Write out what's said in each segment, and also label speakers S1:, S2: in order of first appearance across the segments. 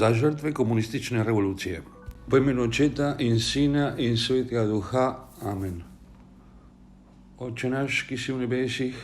S1: za žrtve komunistične revolucije. V imenu Očeta in Sina in Svetega Duha. Amen. Oče naš, ki si v nebesih,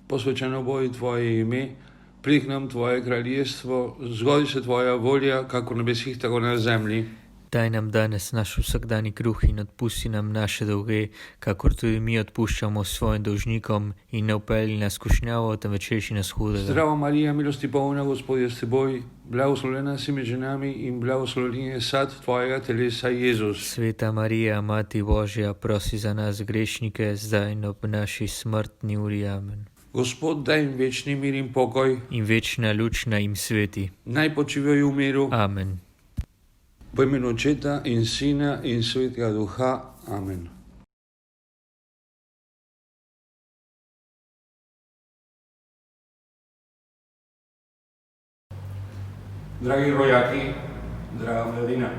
S1: posvečeno bo tvoje ime, pridi k nam tvoje kraljestvo, zgodi se tvoja volja, kako na nebesih, tako na zemlji.
S2: Daj nam danes naš vsakdanji kruh in odpusti nam naše dolge, kakor tudi mi odpuščamo svojim dolžnikom, in ne vpelji nas v skušnjavo, temveč reši nas hudega.
S1: Zdravo Marija, milosti polna, Gospod je s teboj, blagoslovljena si med ženami in blagoslovljen je sad tvojega telesa, Jezus.
S2: Sveta Marija, Mati Božja, prosi za nas grešnike, zdaj in ob naši smrtni uri. Amen.
S1: Gospod, daj jim večni mir in pokoj,
S2: In večna luč naj jim sveti.
S1: naj počivajo v miru.
S2: Amen.
S1: V imenu Očeta in Sina in Svetega Duha. Amen. Dragi rojaki, draga mladina,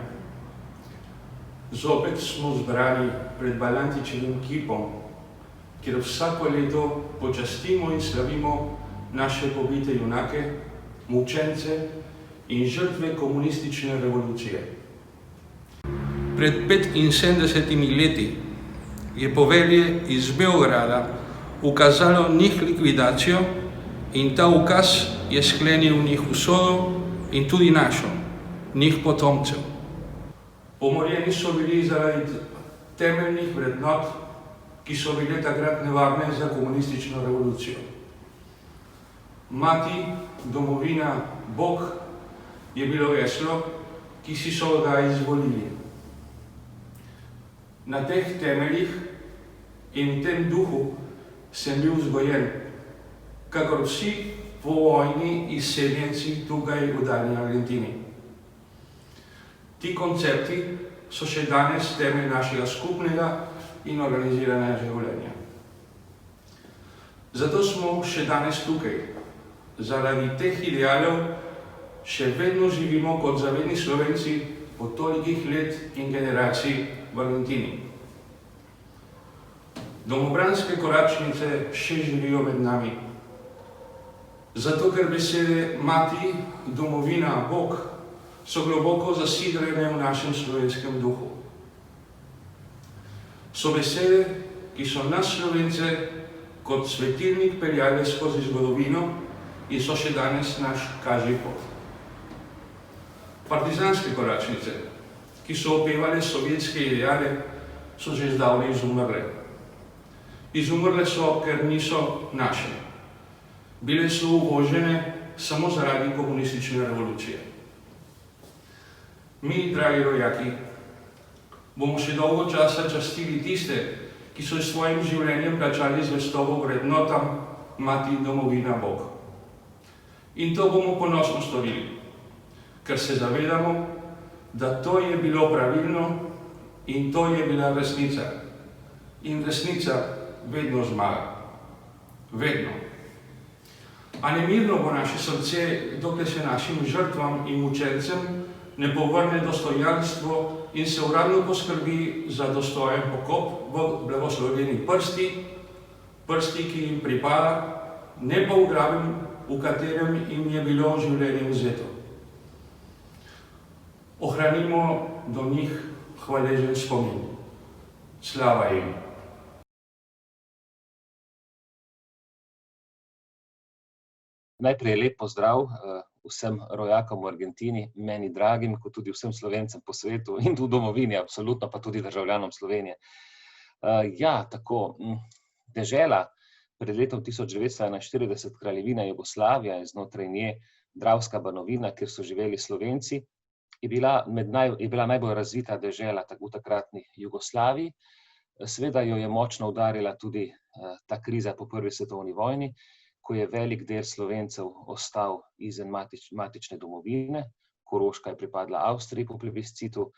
S1: zopet smo zbrani pred Balantičevim kipom, kjer vsako leto počastimo in slavimo naše pobite junake, mučence in žrtve komunistične revolucije. Pred 75 leti je povelje iz Beograda ukazalo njih likvidacijo in ta ukaz je sklenil njih usodo in tudi našo, njih potomcev. Pomorjeni so bili zaradi temeljnih vrednot, ki so bile takrat nevarne za komunistično revolucijo. Mati, domovina, Bog je bilo geslo, ki si so ga izvolili. Na teh temeljih in v tem duhu sem bil vzgojen, kakor vsi po vojni izseljenci tukaj v daljni Argentini. Ti koncepti so še danes temelj našega skupnega in organiziranega življenja. Zato smo še danes tukaj. Zaradi teh idealov še vedno živimo kot zavedni Slovenci po tolikih let in generacij v Argentini. Domobranske koračnice še živijo med nami. Zato, ker besede mati, domovina, Bog so globoko zasidrane v našem slovenskem duhu. So besede, ki so nas Slovence kot svetilnik peljale skozi zgodovino in so še danes naš kažipot. Partizanske koračnice, ki so opevale sovjetske ideale, so že zdavnaj izumrle. Izumrle so, ker niso naše. Bile so uvožene samo zaradi komunistične revolucije. Mi, dragi rojaki, bomo še dolgo časa častili tiste, ki so s svojim življenjem plačali zvestobo vrednotam mati, domovina, Bog. In to bomo ponosno storili, ker se zavedamo, da to je bilo pravilno in to je bila resnica. In resnica vedno zmaga. Vedno. A nemirno bo naše srce, dokler se našim žrtvam in mučencem ne povrne dostojanstvo in se uradno poskrbi za dostojen pokop v blagoslovljeni prsti, ki jim pripada, ne pa v grabem, v katerem jim je bilo življenje vzeto. Ohranimo do njih hvaležen spomin. Slava jim!
S3: Najprej lep pozdrav vsem rojakom v Argentini, meni dragim, kot tudi vsem Slovencem po svetu in v domovini, absolutno, pa tudi državljanom Slovenije. Tako, dežela pred letom 1941, Kraljevina Jugoslavija in znotraj nje Dravska Banovina, kjer so živeli Slovenci, je bila najbolj razvita dežela v takratni Jugoslaviji. Seveda jo je močno udarila tudi ta kriza po prvi svetovni vojni, ko je velik del Slovencev ostal izven matične domovine. Koroška je pripadla Avstriji po plebiscitu,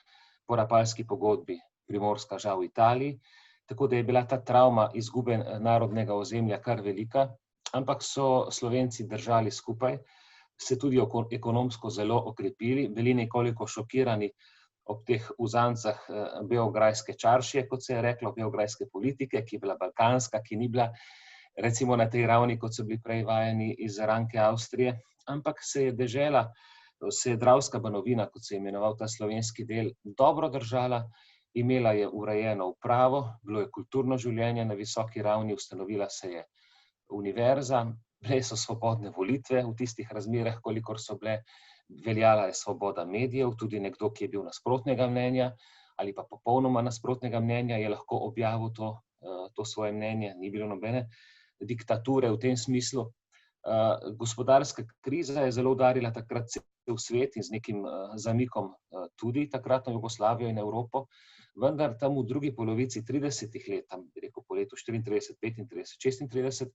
S3: po Rapalski pogodbi Primorska žal Italiji, tako da je bila ta travma izgube narodnega ozemlja kar velika, ampak so Slovenci držali skupaj, se tudi ekonomsko zelo okrepili, bili nekoliko šokirani ob teh uzancah beograjske čaršije, kot se je reklo, beograjske politike, ki je bila balkanska, ki ni bila recimo na tej ravni, kot so bili prej vajeni iz ranke Avstrije, ampak se je dežela se je Dravska Banovina, kot se je imenoval ta slovenski del, dobro držala, imela je urejeno upravo, bilo je kulturno življenje na visoki ravni, ustanovila se je univerza, bile so svobodne volitve v tistih razmerah, kolikor so bile, veljala je svoboda medijev, tudi nekdo, ki je bil nasprotnega mnenja ali pa popolnoma nasprotnega mnenja, je lahko objavil to svoje mnenje, ni bilo nobene diktature v tem smislu. Gospodarska kriza je zelo udarila takrat cel svet in z nekim zamikom tudi takratno Jugoslavijo in Evropo, vendar tam v drugi polovici 30. let, tam bi rekel po letu 34, 35, 36,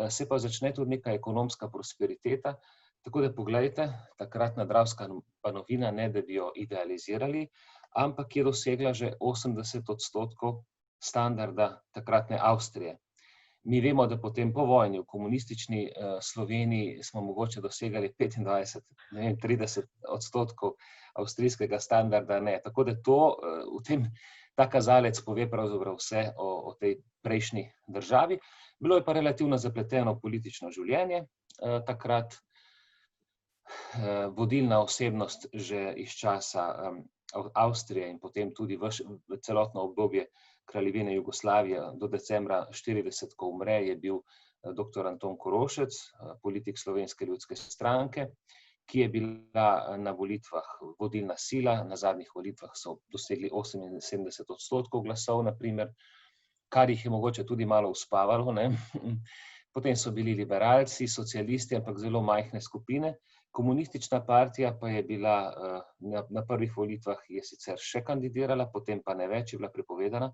S3: se pa začne tudi neka ekonomska prosperiteta, tako da poglejte, takratna Dravska Banovina, ne da bi jo idealizirali, ampak je dosegla že 80% standarda takratne Avstrije. Mi vemo, da potem po vojni v komunistični Sloveniji smo mogoče dosegali 25, ne vem, 30% avstrijskega standarda, ne. Tako da ta kazalec pove pravzaprav vse o tej prejšnji državi. Bilo je pa relativno zapleteno politično življenje takrat, vodilna osebnost že iz časa Avstrije in potem tudi v celotno obdobje Kraljevine Jugoslavije do decembra 1940, ko umre, je bil dr. Anton Korošec, politik Slovenske ljudske stranke, ki je bila na volitvah vodilna sila, na zadnjih volitvah so dosegli 78% glasov, na primer, kar jih je mogoče tudi malo uspavalo, ne. Potem so bili liberalci, socialisti, ampak zelo majhne skupine. Komunistična partija pa je bila na prvih volitvah, je sicer še kandidirala, potem pa ne več, je bila prepovedana,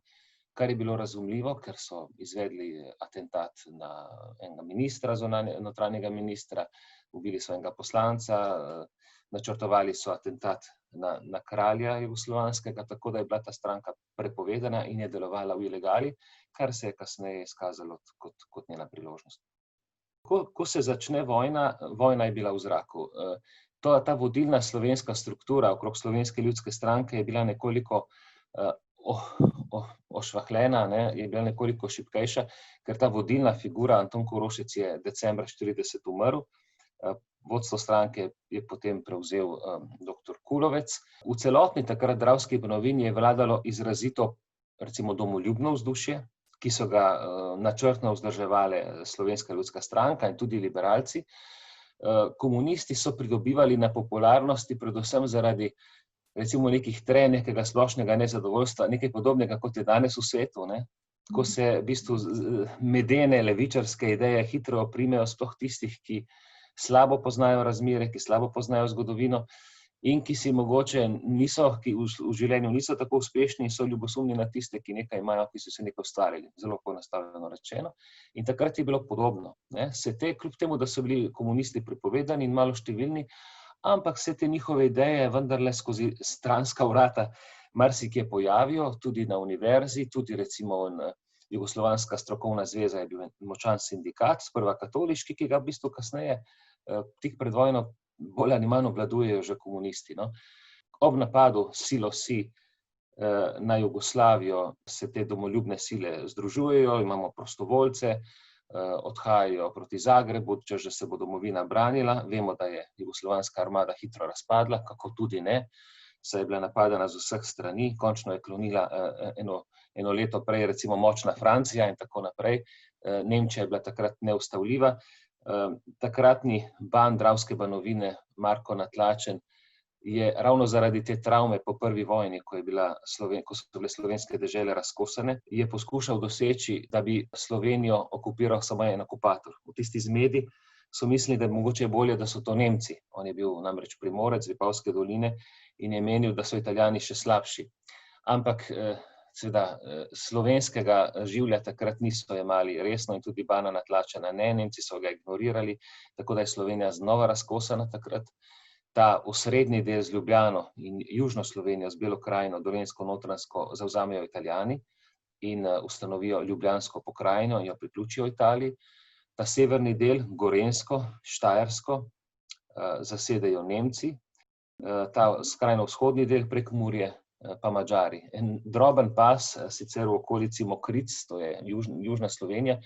S3: kar je bilo razumljivo, ker so izvedli atentat na enega ministra, notranjega ministra, ubili so enega poslanca, načrtovali so atentat na kralja jugoslovanskega, tako da je bila ta stranka prepovedana in je delovala v ilegali, kar se je kasneje izkazalo kot njena priložnost. Ko se začne vojna, vojna je bila v zraku. Ta vodilna slovenska struktura okrog Slovenske ljudske stranke je bila nekoliko ošvahljena, ne, je bila nekoliko šibkejša, ker ta vodilna figura Anton Korošec je decembra 1940 umrl, vodstvo stranke je potem prevzel dr. Kulovec. V celotni takrat Dravski Banovini je vladalo izrazito, recimo, domoljubno vzdušje, ki so ga načrtno vzdrževale Slovenska ljudska stranka in tudi liberalci. Komunisti so pridobivali na popularnosti predvsem zaradi, recimo, nekih trenj, nekega splošnega nezadovoljstva, nekaj podobnega, kot je danes v svetu, ne. Ko se v bistvu medene levičarske ideje hitro oprimejo, sploh tistih, ki slabo poznajo razmere, ki slabo poznajo zgodovino in ki si mogoče ki v življenju niso tako uspešni in so ljubosumni na tiste, ki nekaj imajo, ki so se nekaj ustvarili, zelo poenostavljeno rečeno. In takrat je bilo podobno, ne. Kljub temu, da so bili komunisti prepovedani in malo številni, ampak se te njihove ideje vendarle skozi stranska vrata marsikje pojavijo, tudi na univerzi, tudi recimo Jugoslovanska strokovna zveza je bil močan sindikat, sprva katoliški, ki ga v bistvu kasneje, tik pred vojno, bolj ali manj obvladujejo že komunisti, no. Ob napadu silosi na Jugoslavijo se te domoljubne sile združujejo, imamo prostovoljce, odhajajo proti Zagrebu, češ da se bo domovina branila. Vemo, da je jugoslovanska armada hitro razpadla, kako tudi ne, saj je bila napadena z vseh strani, končno je klonila eno leto prej recimo močna Francija in tako naprej. Nemčija je bila takrat neustavljiva. Takratni ban Dravske Banovine, Marko Natlačen, je ravno zaradi te travme po prvi vojni, ko so bile slovenske dežele razkosane, je poskušal doseči, da bi Slovenijo okupiral samo en okupator. V tisti zmedi so mislili, da je mogoče bolje, da so to Nemci. On je bil namreč Primorec, Vipavske doline in je menil, da so Italijani še slabši. Ampak seveda slovenskega življa takrat niso jemali resno in tudi bana Natlačena ne, Nemci so ga ignorirali, tako da je Slovenija znova razkosana takrat. Ta osrednji del z Ljubljano in južno Slovenijo, z Belo krajino, Dolenjsko, Notranjsko zavzamejo Italijani in ustanovijo Ljubljansko pokrajino in jo priključijo Italiji. Ta severni del, Gorenjsko, Štajersko, zasedejo Nemci. Ta skrajno vzhodni del, Prekmurje, pa Madžari. En droben pas, sicer v okolici Mokric, to je južna Slovenija,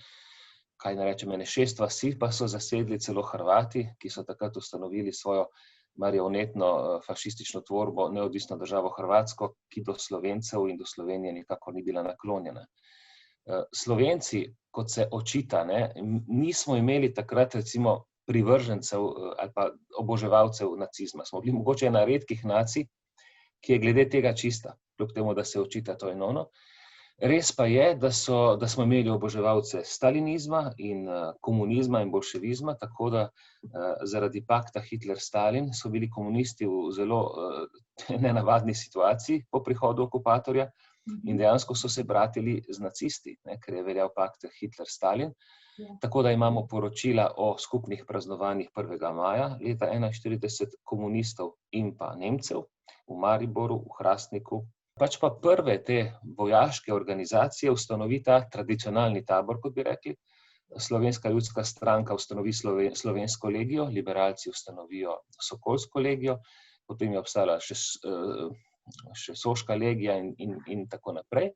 S3: kaj ne rečem, 6 vasi pa so zasedli celo Hrvati, ki so takrat ustanovili svojo marionetno fašistično tvorbo neodvisno državo Hrvatsko, ki do Slovencev in do Slovenije nikakor ni bila naklonjena. Slovenci, kot se očita, nismo imeli takrat recimo privržencev ali pa oboževalcev nacizma. Smo bili mogoče ena redkih nacij, ki je glede tega čista, kljub temu, da se očita to in ono. Res pa je, da smo imeli oboževalce stalinizma in komunizma in bolševizma, tako da zaradi pakta Hitler-Stalin so bili komunisti v zelo nenavadni situaciji po prihodu okupatorja in dejansko so se bratili z nacisti, ker je veljal pakt Hitler-Stalin. Tako da imamo poročila o skupnih praznovanjih 1. maja leta 1941 komunistov in pa Nemcev v Mariboru, v Hrastniku. Pač pa prve te vojaške organizacije ustanovi ta tradicionalni tabor, kot bi rekli. Slovenska ljudska stranka ustanovi Slovensko legijo, liberalci ustanovijo Sokolsko legijo, potem je obstala še Soška legija in tako naprej,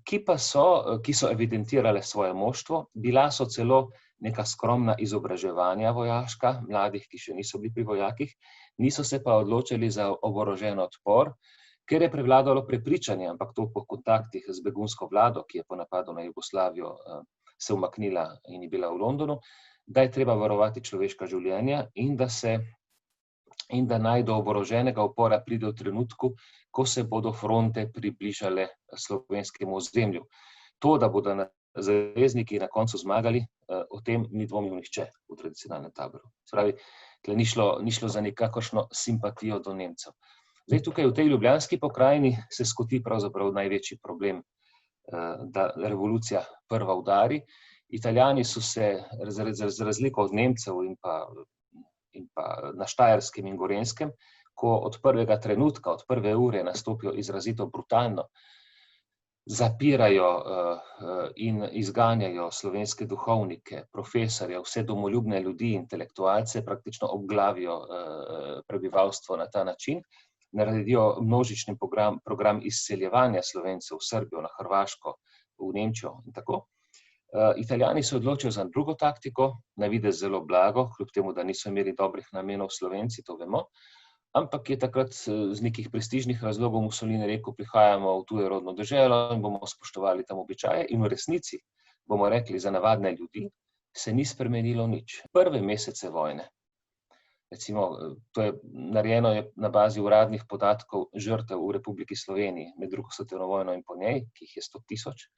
S3: ki so evidentirale svoje moštvo. Bila so celo neka skromna izobraževanja vojaška, mladih, ki še niso bili pri vojakih, niso se pa odločili za oborožen odpor, ker je prevladalo prepričanje, ampak to po kontaktih z begunsko vlado, ki je po napadu na Jugoslavijo se umaknila in je bila v Londonu, da je treba varovati človeška življenja in da naj do oboroženega upora pride v trenutku, ko se bodo fronte približale slovenskemu ozemlju. To, da bodo zavezniki na koncu zmagali, o tem ni dvomil nihče v tradicionalnem taboru. Se pravi, tle ni šlo za nikakršno simpatijo do Nemcev. Zdaj, tukaj v tej ljubljanski pokrajini se skoti pravzaprav največji problem, da revolucija prva udari. Italijani so se, za razliko od Nemcev in pa na Štajerskem in Gorenjskem, ko od prvega trenutka, od prve ure nastopijo izrazito brutalno, zapirajo in izganjajo slovenske duhovnike, profesorje, vse domoljubne ljudi, intelektualce, praktično obglavijo prebivalstvo na ta način, naredijo množični program izseljevanja Slovencev v Srbijo, na Hrvaško, v Nemčijo in tako. Italijani se odločijo za drugo taktiko, na videz zelo blago, kljub temu, da niso imeli dobrih namenov Slovenci, to vemo, ampak je takrat z nekih prestižnih razlogov Mussolini rekel, prihajamo v tuje rodno deželo in bomo spoštovali tam običaje, in v resnici, bomo rekli, za navadne ljudi se ni spremenilo nič. Prve mesece vojne, recimo, to je narejeno na bazi uradnih podatkov žrtev v Republiki Sloveniji med drugo svetovno vojno in po njej, ki jih je 100 000,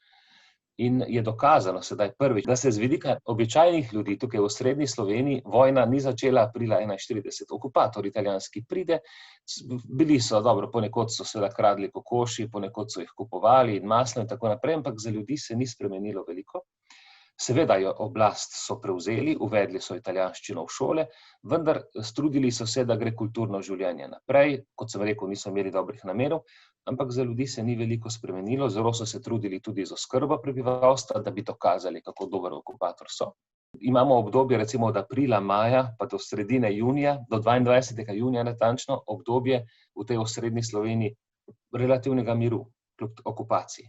S3: in je dokazano sedaj prvič, da se z vidika običajnih ljudi tukaj v osrednji Sloveniji vojna ni začela aprila 1941. Okupator italijanski pride, bili so, dobro, ponekod so seveda kradli kokoši, ponekod so jih kupovali in maslo in tako naprej, ampak za ljudi se ni spremenilo veliko. Seveda jo oblast so prevzeli, uvedli so italijanščino v šole, vendar strudili so se, da gre kulturno življenje naprej. Kot sem rekel, niso imeli dobrih namenov, ampak za ljudi se ni veliko spremenilo, zelo so se trudili tudi z oskrbo prebivalstva, da bi dokazali, kako dober okupator so. Imamo obdobje recimo od aprila, maja, pa do sredine junija, do 22. junija natančno, obdobje v tej osrednji Sloveniji relativnega miru, kljub okupaciji.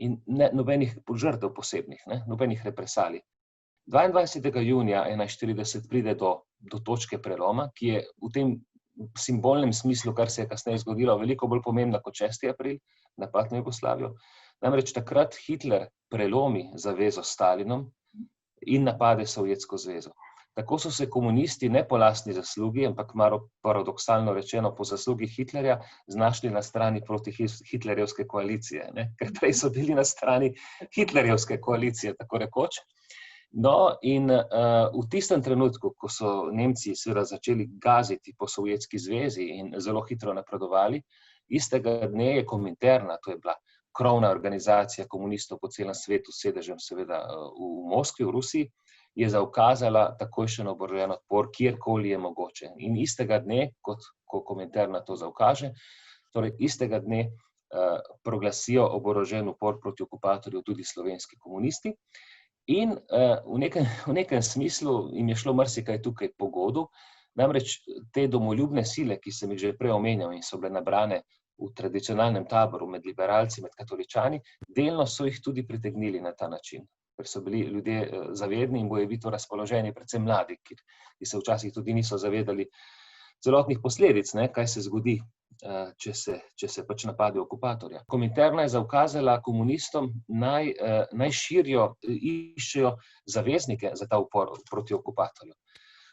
S3: In nobenih žrtev posebnih, nobenih represalij. 22. junija 1941 pride do točke preloma, ki je v tem simbolnem smislu, kar se je kasneje zgodilo, veliko bolj pomembna kot 6. april, napad na Jugoslavijo. Namreč takrat Hitler prelomi zavezo s Stalinom in napade Sovjetsko zvezo. Tako so se komunisti ne po lastni zaslugi, ampak malo paradoksalno rečeno po zaslugi Hitlerja, znašli na strani proti hitlerjevske koalicije, ker prej so bili na strani hitlerjevske koalicije, tako rekoč. No, in v tistem trenutku, ko so Nemci seveda začeli gaziti po Sovjetski zvezi in zelo hitro napredovali, istega dne je Kominterna, to je bila krovna organizacija komunistov po celem svetu, s sedežem seveda v Moskvi, v Rusiji, je zaukazala takojšen oborožen odpor, kjerkoli je mogoče. In istega dne, ko Kominterna to zaukaže, torej istega dne proglasijo oborožen upor proti okupatorju tudi slovenski komunisti. In v nekem smislu jim je šlo marsikaj tukaj po godu, namreč te domoljubne sile, ki sem jih že prej omenjal in so bile nabrane v tradicionalnem taboru med liberalci, med katoličani, delno so jih tudi pritegnili na ta način, ker so bili ljudje zavedni in bojevito razpoloženi, predvsem mladi, ki se včasih tudi niso zavedali celotnih posledic, ne, kaj se zgodi, če se pač napade okupatorja. Kominterna je zaukazala komunistom naj širijo, iščejo zaveznike za ta upor proti okupatorju.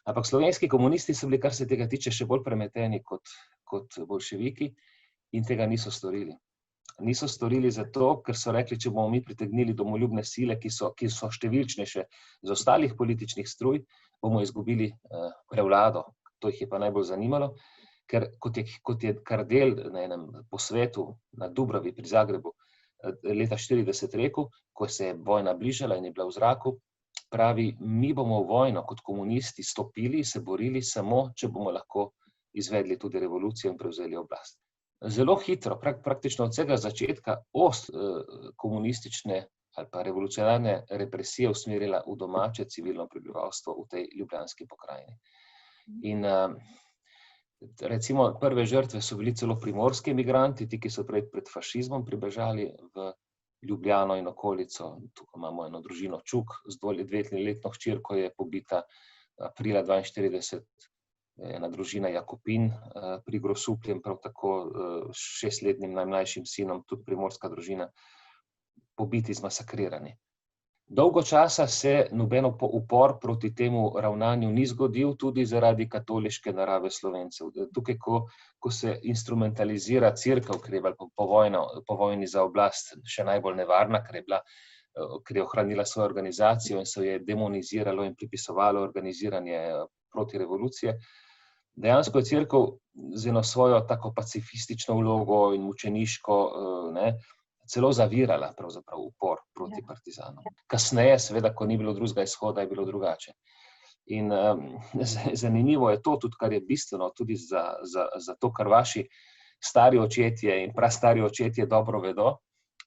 S3: Ampak slovenski komunisti so bili, kar se tega tiče, še bolj premeteni kot boljševiki in tega niso storili. Niso storili zato, ker so rekli, če bomo mi pritegnili domoljubne sile, ki so številčnejše z ostalih političnih struj, bomo izgubili prevlado. To jih je pa najbolj zanimalo, ker kot je Kardelj na enem posvetu na Dubravi pri Zagrebu leta 1940 rekel, ko se je vojna bližala in je bila v zraku, pravi, mi bomo v vojno kot komunisti stopili, se borili samo, če bomo lahko izvedli tudi revolucijo in prevzeli oblast. Zelo hitro, praktično od vsega začetka, komunistične ali pa revolucionarne represije usmerila v domače civilno prebivalstvo v tej ljubljanski pokrajini. In recimo prve žrtve so bili celo primorski emigranti, ti, ki so pred fašizmom pribežali v Ljubljano in okolico. Tukaj imamo eno družino Čuk z dveletno hčerko je pobita aprila 1942, ena družina Jakopin pri Grosupljem, prav tako s 6-letnim najmlajšim sinom, tudi primorska družina, pobiti, zmasakrirani. Dolgo časa se noben upor proti temu ravnanju ni zgodil, tudi zaradi katoliške narave Slovencev. Tukaj, ko se instrumentalizira cerkev, ker je bila po vojni za oblast še najbolj nevarna, ker je ohranila svojo organizacijo in se je demoniziralo in pripisovalo organiziranje proti revolucije. Dejansko je cerkev z eno svojo tako pacifistično vlogo in mučeniško, celo zavirala pravzaprav upor proti partizanom. Kasneje, seveda, ko ni bilo drugega izhoda, je bilo drugače. In zanimivo je to, tudi kar je bistveno, tudi za to, kar vaši stari očetje in prastari očetje dobro vedo,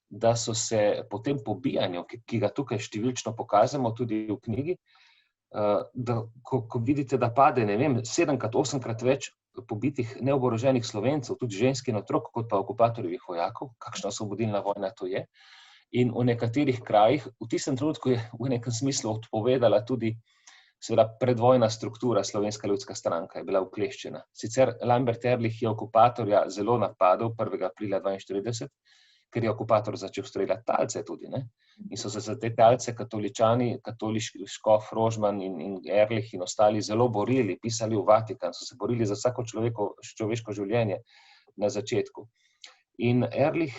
S3: da so se po tem pobijanju, ki ga tukaj številčno pokažemo tudi v knjigi, da ko vidite, da pade, 7-krat, 8-krat več pobitih neoboroženih Slovencev, tudi žensk in otrok, kot pa okupatorjevih vojakov, kakšna osvobodilna vojna to je. In v nekaterih krajih, v tistem trenutku je v nekem smislu odpovedala tudi seveda predvojna struktura Slovenska ljudska stranka, je bila ukleščena. Sicer Lambert Ehrlich je okupatorja zelo napadel 1. aprila 1942, ker je okupator začel streljati talce tudi, ne? In so se za te talce katoličani, katoliški škof Rožman in Ehrlich in ostali zelo borili, pisali v Vatikan, so se borili za vsako človeško življenje na začetku. In Ehrlich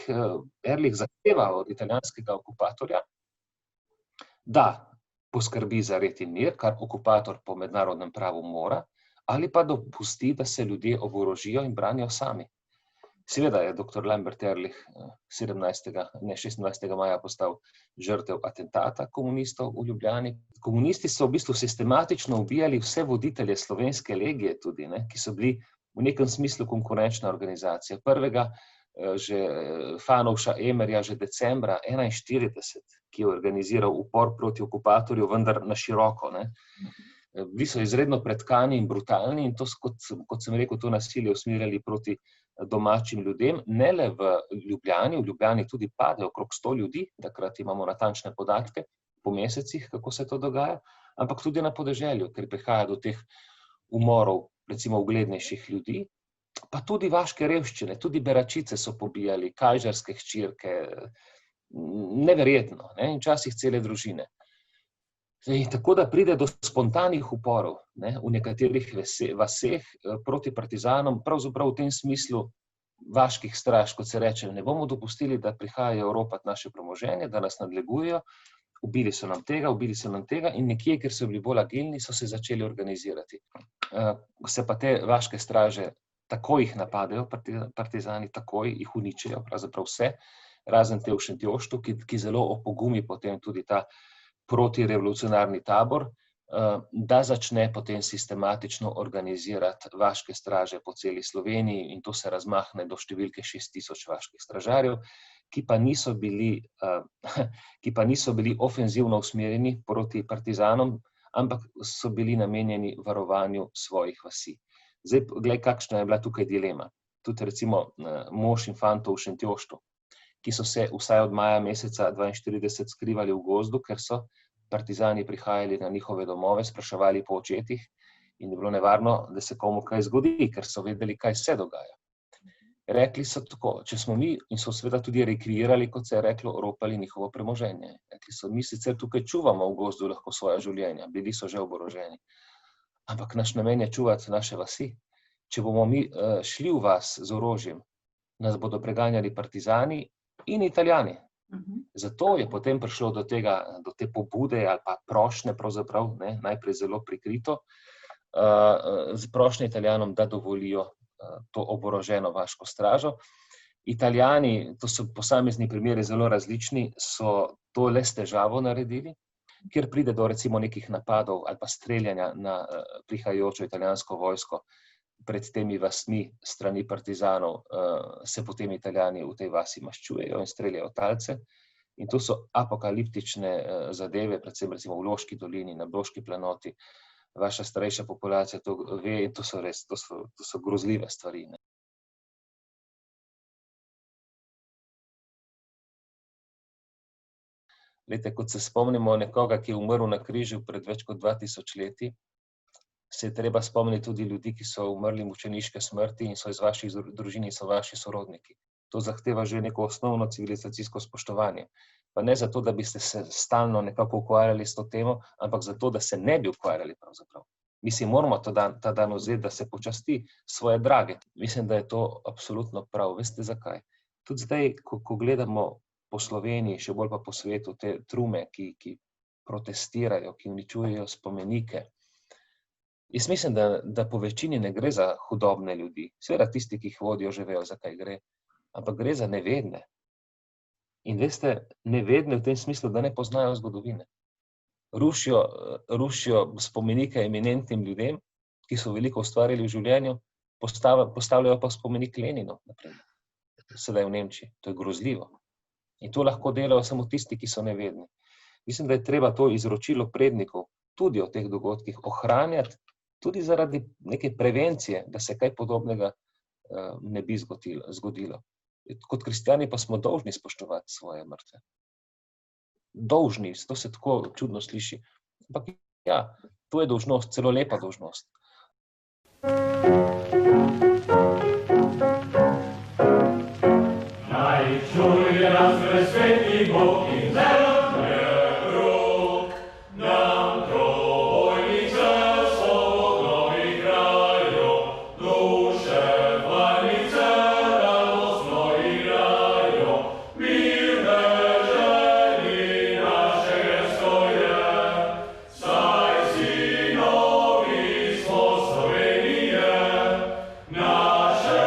S3: zahteva od italijanskega okupatorja, da poskrbi za red in mir, kar okupator po mednarodnem pravu mora, ali pa dopusti, da se ljudje oborožijo in branijo sami. Seveda je dr. Lambert Ehrlich 26. maja postal žrtev atentata komunistov v Ljubljani. Komunisti so v bistvu sistematično ubijali vse voditelje slovenske legije tudi, ki so bili v nekem smislu konkurenčna organizacija. Prvega že Fanovša Emerja že decembra 1941, ki je organiziral upor proti okupatorju, vendar na široko. Bili so izredno pretkani in brutalni in to, kot sem rekel, to nasilje usmerjali proti domačim ljudem, ne le v Ljubljani tudi pade okrog 100 ljudi, takrat imamo natančne podatke po mesecih, kako se to dogaja, ampak tudi na podeželju, ker prihaja do teh umorov, recimo uglednejših ljudi, pa tudi vaške revščine, tudi beračice so pobijali, kajžarske hčerke, neverjetno, in včasih cele družine. In tako da pride do spontanih uporov v nekaterih vaseh proti partizanom, pravzaprav v tem smislu vaških straž, kot se reče, ne bomo dopustili, da prihajajo ropat naše premoženje, da nas nadlegujejo, ubili so nam tega in nekje, ker so bili bolj agilni, so se začeli organizirati. Se pa te vaške straže, takoj jih napadejo partizani, takoj jih uničijo, pravzaprav vse, razen te v Šentjoštu, ki zelo opogumi potem tudi ta protirevolucionarni tabor, da začne potem sistematično organizirati vaške straže po celi Sloveniji in to se razmahne do številke 6000 vaških stražarjev, ki pa niso bili ofenzivno usmerjeni proti partizanom, ampak so bili namenjeni varovanju svojih vasi. Zdaj, glej, kakšna je bila tukaj dilema. Tudi recimo mož infantov v Šentjoštu, ki so se vsaj od maja meseca 1942 skrivali v gozdu, ker so partizani prihajali na njihove domove, spraševali po očetih in je bilo nevarno, da se komu kaj zgodi, ker so vedeli, kaj se dogaja. Rekli so tako, če smo mi, in so seveda tudi rekreirali, kot se je reklo, ropali njihovo premoženje. Rekli so, mi sicer tukaj čuvamo v gozdu lahko svoja življenja, bili so že oboroženi, ampak naš namen je čuvati naše vasi. Če bomo mi šli v vas z orožjem, nas bodo preganjali partizani in Italijani. Zato je potem prišlo do te pobude ali pa prošnje, pravzaprav, najprej zelo prikrito, z prošnje Italijanom, da dovolijo to oboroženo vaško stražo. Italijani, to so posamezni primeri zelo različni, so to le s težavo naredili, kjer pride do recimo nekih napadov ali pa streljanja na prihajajočo italijansko vojsko pred temi vasmi strani partizanov, se potem Italijani v tej vasi maščujejo in streljajo talce. In to so apokaliptične zadeve, predvsem recimo v Loški dolini, na Bloški planoti. Vaša starejša populacija to ve in to so grozljive stvari. Glejte, kot se spomnimo nekoga, ki je umrl na križu pred več kot 2000 leti, se je treba spomniti tudi ljudi, ki so umrli mučeniške smrti in so iz vaših družin in so vaši sorodniki. To zahteva že neko osnovno civilizacijsko spoštovanje. Pa ne zato, da bi se stalno nekako ukvarjali s to temo, ampak zato, da se ne bi ukvarjali pravzaprav. Mi si moramo ta dan vzeti, da se počasti svoje drage. Mislim, da je to absolutno prav. Veste zakaj? Tudi zdaj, ko gledamo po Sloveniji, še bolj pa po svetu, te trume, ki protestirajo, ki uničujejo spomenike. Jaz mislim, da po večini ne gre za hudobne ljudi. Seveda tisti, ki jih vodijo, že vejo, zakaj gre. Ampak gre za nevedne. In veste, nevedne v tem smislu, da ne poznajo zgodovine. Rušijo spomenike eminentnim ljudem, ki so veliko ustvarili v življenju, postavljajo pa spomenik Leninu, naprimer. Sedaj v Nemčiji. To je grozljivo. In to lahko delajo samo tisti, ki so nevedni. Mislim, da je treba to izročilo prednikov tudi o teh dogodkih ohranjati, tudi zaradi neke prevencije, da se kaj podobnega ne bi zgodilo. Kot kristjani pa smo dolžni spoštovati svoje mrtve. Dolžni, to se tako čudno sliši. Ampak ja, to je dolžnost, celo lepa dolžnost. Naj čuje nas presveti Bog in zemlje rok, nam trojnice so novih krajev, duše vajnice radostno igrajo, mirne želji naše gestoje, saj sinovi smo Slovenije, naše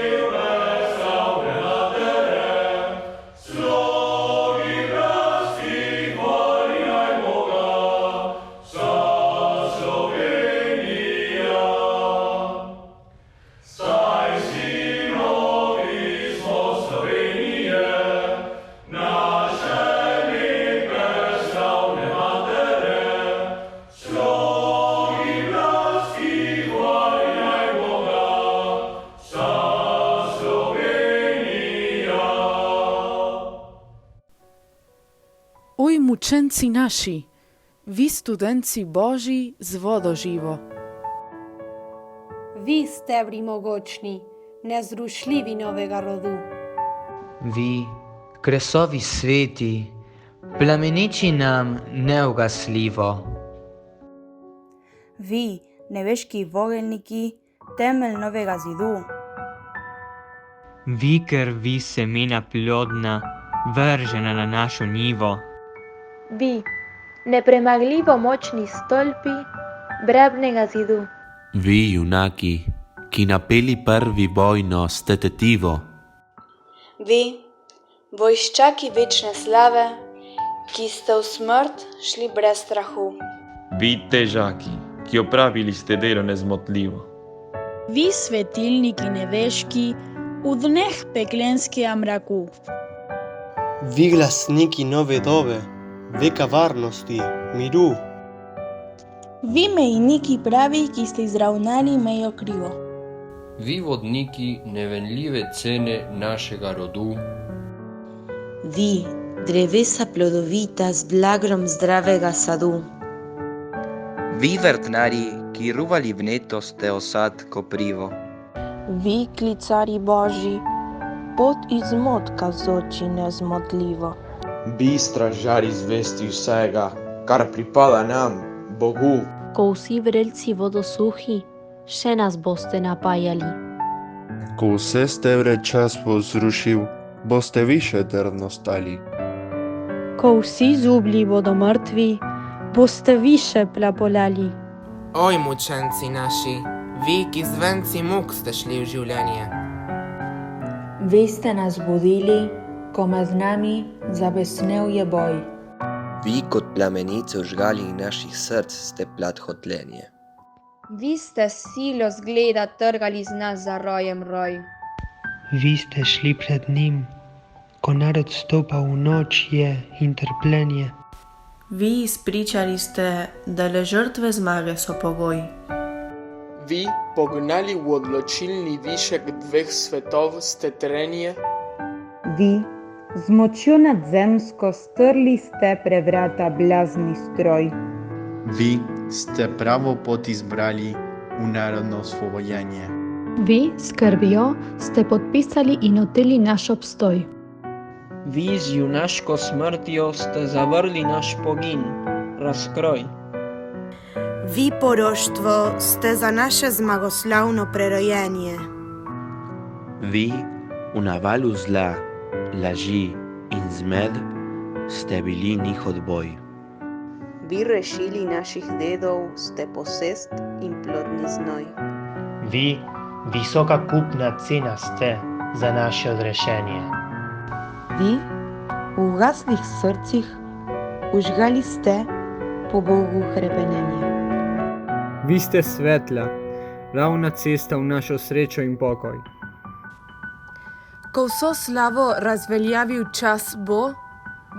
S3: ljube slavne matere, slogi bratskih valjaj Boga, vsa Slovenija. Saj sinovi smo Slovenije, naše lepe slavne matere, slogi bratskih valjaj Boga, vsa Slovenija.
S4: Oj, mučenci naši, vi studenci Božji z vodo živo.
S5: Vi stebri mogočni, nezrušljivi novega rodu.
S6: Vi, kresovi sveti, plameneči nam neugasljivo.
S7: Vi, nebeški vogelniki, temelj novega zidu.
S8: Vi krvi semena plodna, vržena na našo njivo.
S9: Vi, nepremagljivo močni stolpi brevnega zidu.
S10: Vi, junaki, ki napeli prvi vojno ste tetivo.
S11: Vi, vojščaki večne slave, ki ste v smrt šli brez strahu.
S12: Vi, težaki, ki opravili ste delo nezmotljivo.
S13: Vi, svetilniki nebeški, v dneh peklenskega mraku.
S14: Vi, glasniki nove dobe, veka varnosti, miru.
S13: Vi, mejniki pravi, ki ste izravnali mejo krivo.
S15: Vi, vodniki nevenljive cene našega rodu.
S16: Vi, drevesa plodovita z blagrom zdravega sadu.
S17: Vi, vrtnari,
S6: ki ruvali vnetoste osad koprivo.
S13: Vi, klicari Božji, pot izmot kazoči nezmotljivo.
S17: Vi, stražari zvesti vsega, kar pripada nam, Bogu.
S18: Ko vsi vrelci vodosuhi, še nas boste napajali.
S19: Ko vse stebre čas bo zrušil, boste vi še trdno stali.
S20: Ko vsi zublji bodo mrtvi, boste vi še plapolali.
S21: Oj, mučenci naši, vi, ki z venci muk ste šli v življenje.
S22: Vi ste nas budili, ko med nami zabesnel je boj.
S23: Vi kot plamenice vžgali naših src ste plat hotljenje.
S11: Vi ste silo zgleda trgali z nas za rojem roj.
S24: Vi ste šli pred njim, ko narod stopa v noč je in trpljenje.
S7: Vi izpričali ste, da le žrtve zmage so pogoj.
S25: Vi, pognali v odločilni višek dveh svetov, ste trenje.
S26: Vi, z močjo nadzemsko strli ste prevrata blazni stroj.
S27: Vi ste pravo pot izbrali v narodno osvobojenje.
S28: Vi, s krvjo, ste podpisali in oteli naš obstoj.
S29: Vi z junaško smrtjo ste zavrli naš pogin, razkroj.
S5: Vi, poroštvo, ste za naše zmagoslavno prerojenje.
S10: Vi, v navalu zla, laži in zmed, ste bili njihov boj.
S30: Vi, rešili naših dedov, ste posest in plodni znoj.
S31: Vi, visoka kupna cena ste za naše odrešenje.
S7: Vi, v ugaslih srcih, užgali ste po Bogu hrepenenje.
S32: Vi ste svetla, ravna cesta v našo srečo in pokoj.
S4: Ko vso slavo razveljavil čas bo,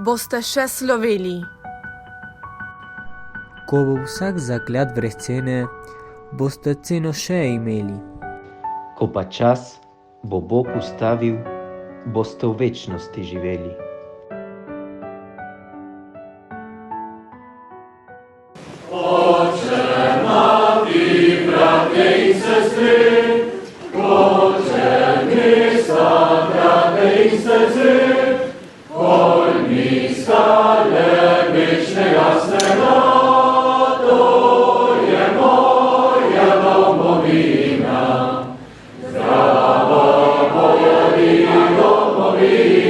S4: boste še sloveli.
S2: Ko bo vsak zaklad brez cene, boste ceno še imeli.
S33: Ko pa čas bo Bog ustavil, boste v večnosti živeli.
S34: Oče, mati, brate in sestri, Oče, mesta, brate in sestri, pojmi skale večnega snega, to je moja domovina. Zdrava moja domovina.